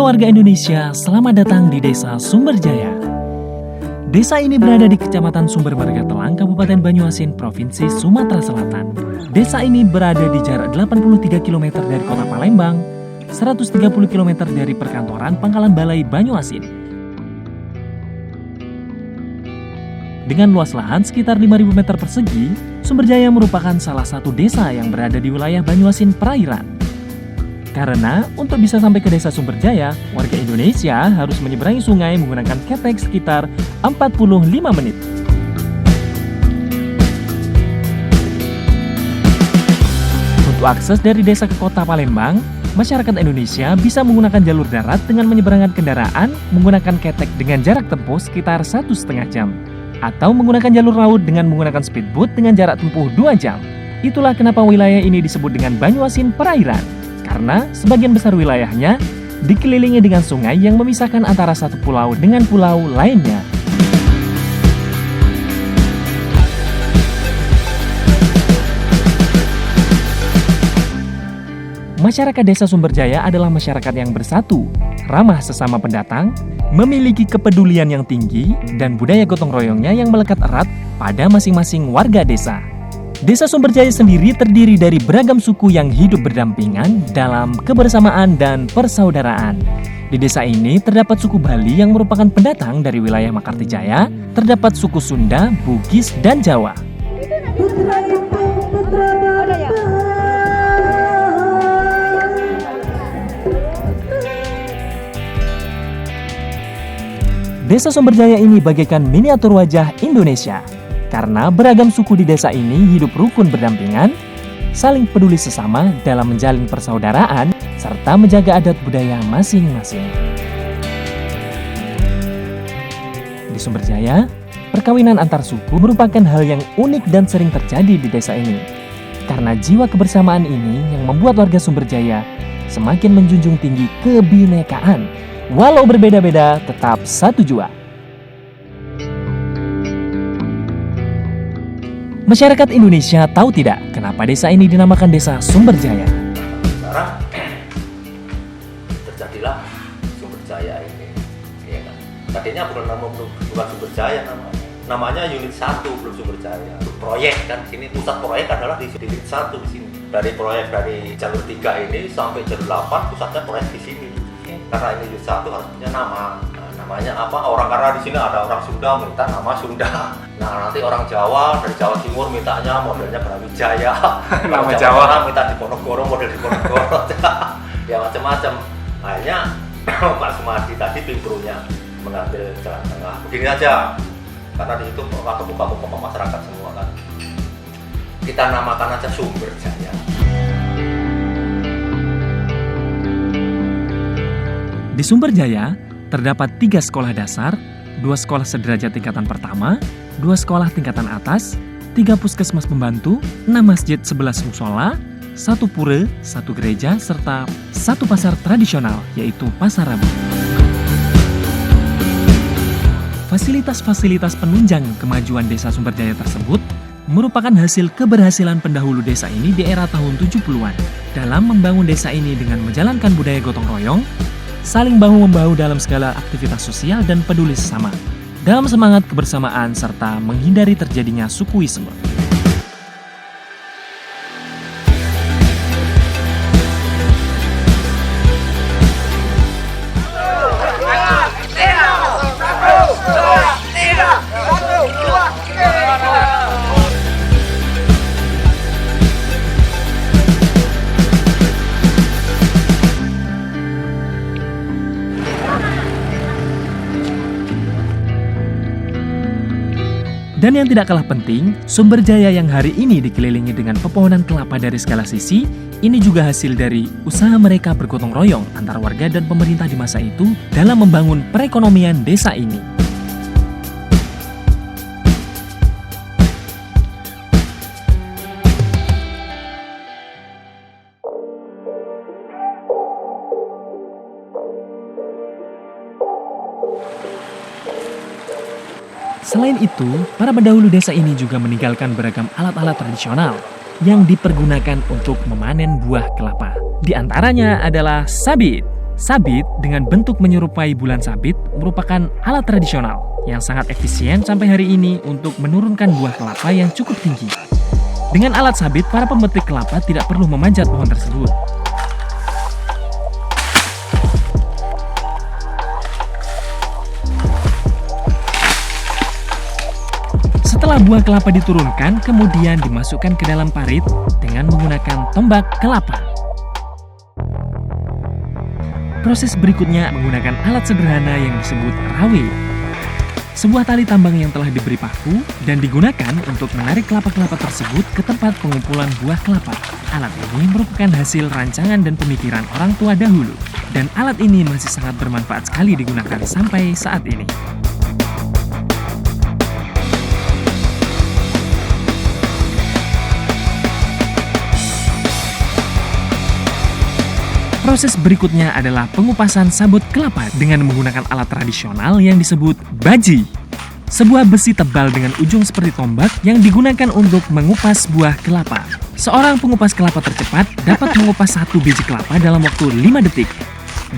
warga Indonesia, selamat datang di Desa Sumberjaya. Desa ini berada di Kecamatan Sumber Marga Telang, Kabupaten Banyuasin, Provinsi Sumatera Selatan. Desa ini berada di jarak 83 km dari kota Palembang, 130 km dari perkantoran Pangkalan Balai Banyuasin. Dengan luas lahan sekitar 5.000 meter persegi, Sumberjaya merupakan salah satu desa yang berada di wilayah Banyuasin Perairan. Karena untuk bisa sampai ke desa Sumberjaya, warga Indonesia harus menyeberangi sungai menggunakan ketek sekitar 45 menit. Untuk akses dari desa ke kota Palembang, masyarakat Indonesia bisa menggunakan jalur darat dengan menyeberangkan kendaraan menggunakan ketek dengan jarak tempuh sekitar 1,5 jam. Atau menggunakan jalur laut dengan menggunakan speedboat dengan jarak tempuh 2 jam. Itulah kenapa wilayah ini disebut dengan Banyuasin Perairan. Karena sebagian besar wilayahnya dikelilingi dengan sungai yang memisahkan antara satu pulau dengan pulau lainnya. Masyarakat Desa Sumberjaya adalah masyarakat yang bersatu, ramah sesama pendatang, memiliki kepedulian yang tinggi, dan budaya gotong royongnya yang melekat erat pada masing-masing warga desa. Desa Sumberjaya sendiri terdiri dari beragam suku yang hidup berdampingan dalam kebersamaan dan persaudaraan. Di desa ini terdapat suku Bali yang merupakan pendatang dari wilayah Makartijaya, terdapat suku Sunda, Bugis, dan Jawa. Desa Sumberjaya ini bagaikan miniatur wajah Indonesia. Karena beragam suku di desa ini hidup rukun berdampingan, saling peduli sesama dalam menjalin persaudaraan, serta menjaga adat budaya masing-masing. Di Sumberjaya, perkawinan antar suku merupakan hal yang unik dan sering terjadi di desa ini. Karena jiwa kebersamaan ini yang membuat warga Sumberjaya semakin menjunjung tinggi kebinekaan. Walau berbeda-beda, tetap satu jua. Masyarakat Indonesia tahu tidak kenapa desa ini dinamakan Desa Sumberjaya? Sekarang terjadilah Sumberjaya ini, ya kan? Tadinya bukan Sumberjaya namanya unit 1, belum Sumberjaya. Proyek kan, sini pusat proyek adalah di unit 1 di sini. Dari proyek dari jalur 3 ini sampai jalur 8 pusatnya proyek di sini. Karena ini unit 1 harus punya nama. Namanya apa? Orang karena di sini ada orang Sunda minta nama Sunda. Nah nanti orang Jawa dari Jawa Timur mintanya modelnya Brawijaya. Nama Jawa minta Diponegoro, model Diponegoro. Ya macam-macam. Akhirnya Pak Sumadi tadi pimprunya mengambil jalan tengah. Begini aja, karena di situ kebuka-buka masyarakat semua kan. Kita namakan aja Sumberjaya. Di Sumberjaya terdapat 3 sekolah dasar, 2 sekolah sederajat tingkatan pertama, 2 sekolah tingkatan atas, 3 puskesmas pembantu, 6 masjid, 11 musola, 1 pura, 1 gereja, serta 1 pasar tradisional, yaitu Pasar Rabu. Fasilitas-fasilitas penunjang kemajuan desa Sumberjaya tersebut merupakan hasil keberhasilan pendahulu desa ini di era tahun 70-an dalam membangun desa ini dengan menjalankan budaya gotong royong, saling bahu-membahu dalam segala aktivitas sosial dan peduli sesama, dalam semangat kebersamaan serta menghindari terjadinya sukuisme. Dan yang tidak kalah penting, Sumberjaya yang hari ini dikelilingi dengan pepohonan kelapa dari segala sisi, ini juga hasil dari usaha mereka bergotong royong antar warga dan pemerintah di masa itu dalam membangun perekonomian desa ini. Selain itu, para pendahulu desa ini juga meninggalkan beragam alat-alat tradisional yang dipergunakan untuk memanen buah kelapa. Di antaranya adalah sabit. Sabit dengan bentuk menyerupai bulan sabit merupakan alat tradisional yang sangat efisien sampai hari ini untuk menurunkan buah kelapa yang cukup tinggi. Dengan alat sabit, para pemetik kelapa tidak perlu memanjat pohon tersebut. Setelah buah kelapa diturunkan, kemudian dimasukkan ke dalam parit dengan menggunakan tombak kelapa. Proses berikutnya menggunakan alat sederhana yang disebut rawe. Sebuah tali tambang yang telah diberi paku dan digunakan untuk menarik kelapa-kelapa tersebut ke tempat pengumpulan buah kelapa. Alat ini merupakan hasil rancangan dan pemikiran orang tua dahulu, dan alat ini masih sangat bermanfaat sekali digunakan sampai saat ini. Proses berikutnya adalah pengupasan sabut kelapa dengan menggunakan alat tradisional yang disebut baji. Sebuah besi tebal dengan ujung seperti tombak yang digunakan untuk mengupas buah kelapa. Seorang pengupas kelapa tercepat dapat mengupas 1 biji kelapa dalam waktu 5 detik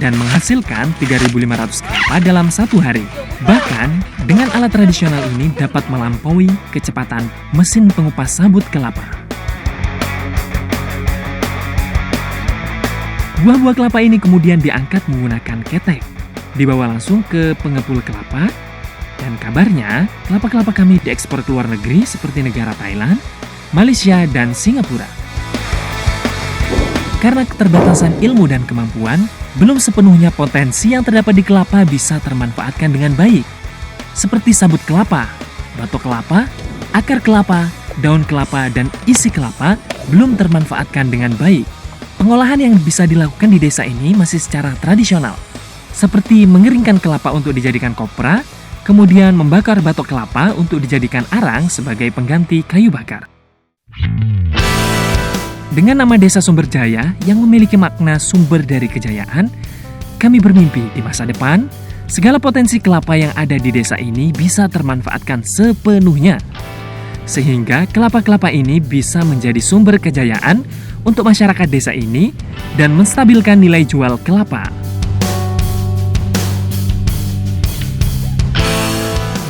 dan menghasilkan 3.500 kelapa dalam 1 hari. Bahkan, dengan alat tradisional ini dapat melampaui kecepatan mesin pengupas sabut kelapa. Buah-buah kelapa ini kemudian diangkat menggunakan ketek, dibawa langsung ke pengepul kelapa, dan kabarnya kelapa-kelapa kami diekspor ke luar negeri seperti negara Thailand, Malaysia, dan Singapura. Karena keterbatasan ilmu dan kemampuan, belum sepenuhnya potensi yang terdapat di kelapa bisa termanfaatkan dengan baik. Seperti sabut kelapa, batok kelapa, akar kelapa, daun kelapa, dan isi kelapa belum termanfaatkan dengan baik. Pengolahan yang bisa dilakukan di desa ini masih secara tradisional, seperti mengeringkan kelapa untuk dijadikan kopra, kemudian membakar batok kelapa untuk dijadikan arang sebagai pengganti kayu bakar. Dengan nama Desa Sumberjaya yang memiliki makna sumber dari kejayaan, kami bermimpi di masa depan, segala potensi kelapa yang ada di desa ini bisa termanfaatkan sepenuhnya. Sehingga kelapa-kelapa ini bisa menjadi sumber kejayaan untuk masyarakat desa ini dan menstabilkan nilai jual kelapa.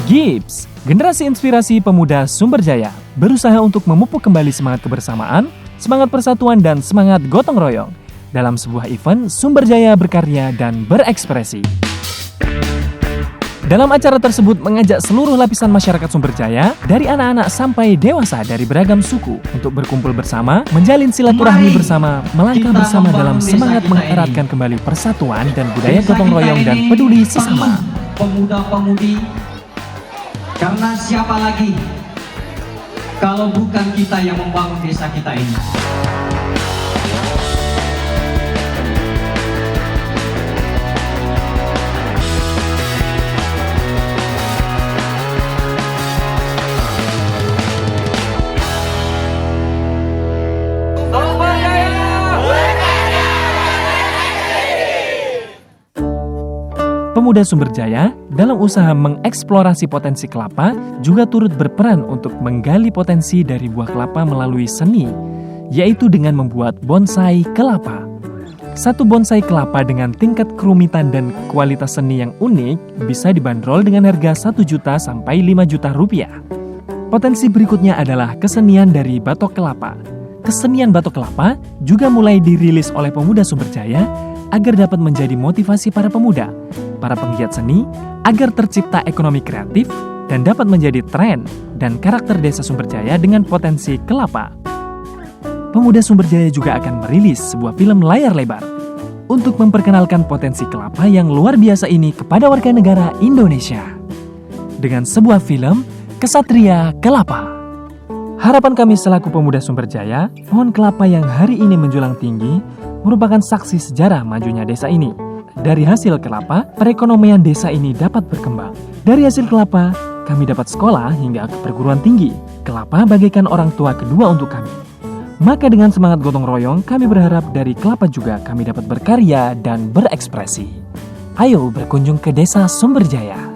GIPS, generasi inspirasi pemuda Sumberjaya, berusaha untuk memupuk kembali semangat kebersamaan, semangat persatuan, dan semangat gotong royong dalam sebuah event Sumberjaya berkarya dan berekspresi. Dalam acara tersebut mengajak seluruh lapisan masyarakat Sumberjaya, dari anak-anak sampai dewasa dari beragam suku, untuk berkumpul bersama, menjalin silaturahmi bersama, melangkah bersama dalam semangat mengeratkan kembali persatuan dan budaya gotong royong dan peduli sesama. Pemuda-pemudi, karena siapa lagi kalau bukan kita yang membangun desa kita ini? Pemuda Sumberjaya dalam usaha mengeksplorasi potensi kelapa juga turut berperan untuk menggali potensi dari buah kelapa melalui seni, yaitu dengan membuat bonsai kelapa. Satu bonsai kelapa dengan tingkat kerumitan dan kualitas seni yang unik bisa dibanderol dengan harga 1 juta sampai 5 juta rupiah. Potensi berikutnya adalah kesenian dari batok kelapa. Kesenian batok kelapa juga mulai dirilis oleh pemuda Sumberjaya agar dapat menjadi motivasi para pemuda, para penggiat seni, agar tercipta ekonomi kreatif dan dapat menjadi tren dan karakter desa Sumberjaya dengan potensi kelapa. Pemuda Sumberjaya juga akan merilis sebuah film layar lebar untuk memperkenalkan potensi kelapa yang luar biasa ini kepada warga negara Indonesia. Dengan sebuah film, Kesatria Kelapa. Harapan kami selaku pemuda Sumberjaya, pohon kelapa yang hari ini menjulang tinggi merupakan saksi sejarah majunya desa ini. Dari hasil kelapa, perekonomian desa ini dapat berkembang. Dari hasil kelapa, kami dapat sekolah hingga ke perguruan tinggi. Kelapa bagaikan orang tua kedua untuk kami. Maka dengan semangat gotong royong, kami berharap dari kelapa juga kami dapat berkarya dan berekspresi. Ayo berkunjung ke Desa Sumberjaya.